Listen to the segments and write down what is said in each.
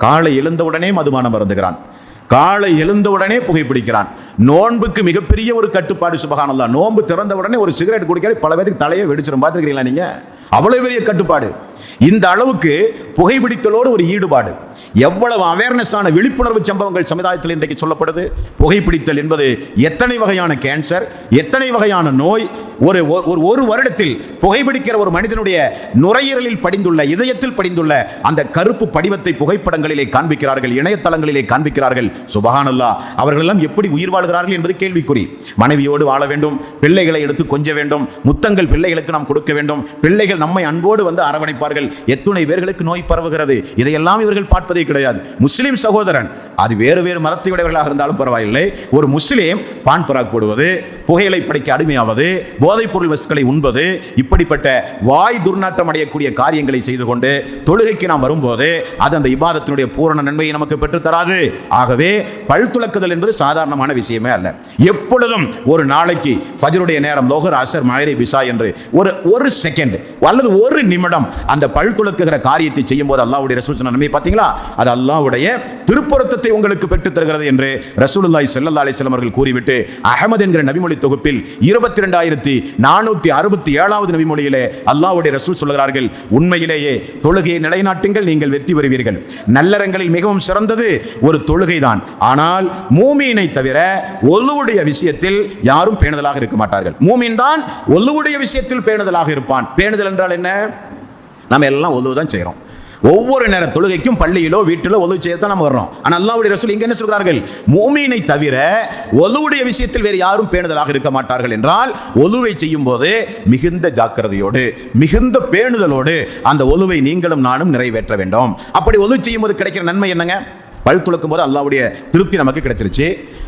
காலை எழுந்தவுடனே மதுபானம் அருந்துகிறான், காலை எழுந்தவுடனே புகைப்பிடிக்கிறான். நோன்புக்கு மிகப்பெரிய ஒரு கட்டுப்பாடு சுபஹானல்லாஹ். நோன்பு திறந்த உடனே ஒரு சிகரெட் குடிக்கிற பல பேருக்கு தலையை வெடிச்சிடும். பார்த்துருக்கீங்களா நீங்க? அவ்வளவு பெரிய கட்டுப்பாடு. இந்த அளவுக்கு புகைப்பிடித்தலோடு ஒரு ஈடுபாடு. எவ்வளவு அவேர்னஸ் ஆன விழிப்புணர்வு சம்பவங்கள் சமுதாயத்தில் இன்றைக்கு சொல்லப்படுது. புகைப்பிடித்தல் என்பது எத்தனை வகையான கேன்சர், எத்தனை வகையான நோய். ஒரு வருடத்தில் புகைப்பிடிக்கிற ஒரு மனிதனுடைய நுரையீரலில் படிந்துள்ள, இதயத்தில் படிந்துள்ள அந்த கருப்பு படிவத்தை புகைப்படங்களிலே காண்பிக்கிறார்கள், இணையதளங்களிலே காண்பிக்கிறார்கள். சுபஹானல்லாஹ். அவர்கள் எல்லாம் எப்படி உயிர் வாழ்கிறார்கள் என்பது கேள்விக்குறி. மனைவியோடு வாழ வேண்டும், பிள்ளைகளை எடுத்து கொஞ்ச வேண்டும், முத்தங்கள் பிள்ளைகளுக்கு நாம் கொடுக்க வேண்டும், பிள்ளைகள் நம்மை அன்போடு வந்து அரவணைப்பார்கள். எத்துணை பேர்களுக்கு நோய் பரவுகிறது. இதையெல்லாம் இவர்கள் பார்ப்பதே கிடையாது. முஸ்லிம் சகோதரன், அது வேறு வேறு மதத்தை உடையவர்களாக இருந்தாலும் பரவாயில்லை, ஒரு முஸ்லிம் பான் பராக் போடுவது, புகையிலை படைக்க அடிமையாவது, போதைப் பொருள் வஸ்துக்களை உண்பது, இப்படிப்பட்ட வாய் துர்நாற்றம் அடையக்கூடிய காரியங்களை செய்து கொண்டு தொழுகைக்கு நாம் வரும்போது அது அந்த இபாதத்தினுடைய பூரண நன்மையை நமக்கு பெற்றுத் தராது. ஆகவே பல் துலக்குதல் என்பது சாதாரணமான விஷயமே அல்ல. எப்பொழுதும் ஒரு நாளைக்கு ஃபஜ்ருடைய நேரம், லோஹர், அஸர், மக்ரிப், இஷா என்று ஒரு செகண்ட் அல்லது ஒரு நிமிடம் அந்த பல் துலக்குகிற காரியத்தை செய்யும் போது அல்லாஹ்வுடைய ரசூல் சொன்ன நன்மை பார்த்தீங்களா? அது அல்லாஹ்வுடைய திருப்பொருத்தத்தை உங்களுக்கு பெற்றுத் தருகிறது என்று ரசூலுல்லாஹி ஸல்லல்லாஹு அலைஹி வஸல்லம் அவர்கள் கூறிவிட்டு அஹ்மத் என்கிற நபிமொழி தொகுப்பில் 22467வது நபிமொழியிலே அல்லாஹ்வுடைய ரசூல் சொல்கிறார்கள், உண்மையிலேயே தொழுகையை நிலைநாட்டுங்கள், நீங்கள் வெற்றி பெறுவீர்கள். நல்லறங்களில் மிகவும் சிறந்தது ஒரு தொழுகைதான். ஆனால் மூமீனை தவிர ஒழுவுடைய விஷயத்தில் யாரும் பேணுதலாக இருக்க மாட்டார்கள். மூமீன் தான் ஒழுவுடைய விஷயத்தில் பேணுதலாக இருப்பான். பேணுதல் என்றால் என்ன? நம்ம எல்லாம் ஒழுவு தான் செய்கிறோம். ஒவ்வொரு நேர தொழுகைக்கும் பள்ளியிலோ வீட்டிலோ ஒழுவு செய்யத்தான் நம்ம வர்றோம். ஆனால் அல்லாஹ்வுடைய ரசூல் இங்க என்ன சொல்கிறார்கள்? மூமீனை தவிர ஒழுவுடைய விஷயத்தில் வேறு யாரும் பேணுதலாக இருக்க மாட்டார்கள் என்றால், ஒழுவை செய்யும் போது மிகுந்த ஜாக்கிரதையோடு, மிகுந்த பேணுதலோடு அந்த ஒழுவை நீங்களும் நானும் நிறைவேற்ற வேண்டும். அப்படி ஒழுவு செய்யும் போது கிடைக்கிற நன்மை என்னங்க? பல் துலக்கும் போது அல்லாஹ்வுடைய திருப்தி நமக்கு கிடைச்சிருச்சு.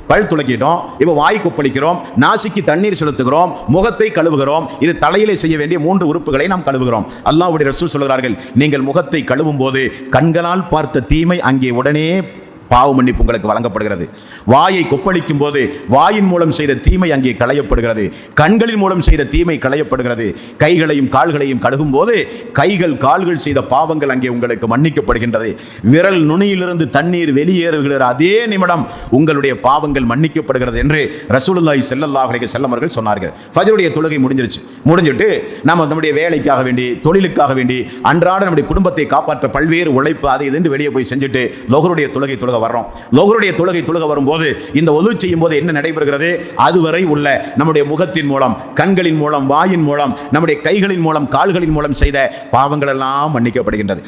பல் துலக்கிட்டோம், இப்போ வாய் கொப்பளிக்கிறோம், நாசிக்கு தண்ணீர் செலுத்துகிறோம், முகத்தை கழுவுகிறோம். இது தலையிலே செய்ய வேண்டிய 3 உறுப்புகளை நாம் கழுவுகிறோம். அல்லாஹ்வுடைய ரசூல் சொல்கிறார்கள், நீங்கள் முகத்தை கழுவும் போது கண்களால் பார்த்த தீமை அங்கே உடனே பாவ மன்னிப்பு உங்களுக்கு வழங்கப்படுகிறது. வாயை கொப்பளிக்கும் போது வாயின் மூலம் செய்த தீமை அங்கே களையப்படுகிறது, கண்களின் மூலம் செய்த தீமை களையப்படுகிறது. கைகளையும் கால்களையும் கழுகும் போது கைகள் கால்கள் செய்த பாவங்கள் அங்கே உங்களுக்கு மன்னிக்கப்படுகின்றது. விரல் நுனியிலிருந்து தண்ணீர் வெளியேறுகிற அதே நிமிடம் உங்களுடைய பாவங்கள் மன்னிக்கப்படுகிறது என்று ரசூலுல்லாஹி ஸல்லல்லாஹு அலைஹி வஸல்லம் அவர்கள் சொன்னார்கள். ஃபஜ்ருடைய தொழுகை முடிஞ்சிட்டு நம்ம நம்முடைய வேலைக்காக வேண்டி, தொழிலுக்காக வேண்டி, அன்றாட நம்முடைய குடும்பத்தை காப்பாற்ற பல்வேறு உழைப்பு அதை இது வெளியே போய் செஞ்சுட்டு லோஹருடைய தொழுகை வர்றோம். லோஹருடைய தொழுகை வரும்போது இந்த ஒது செய்யும் போது என்ன நடைபெறுகிறது? அதுவரை உள்ள நம்முடைய முகத்தின் மூலம், கண்களின் மூலம், வாயின் மூலம், நம்முடைய கைகளின் மூலம், கால்களின் மூலம் செய்த பாவங்கள் எல்லாம் மன்னிக்கப்படுகின்றது.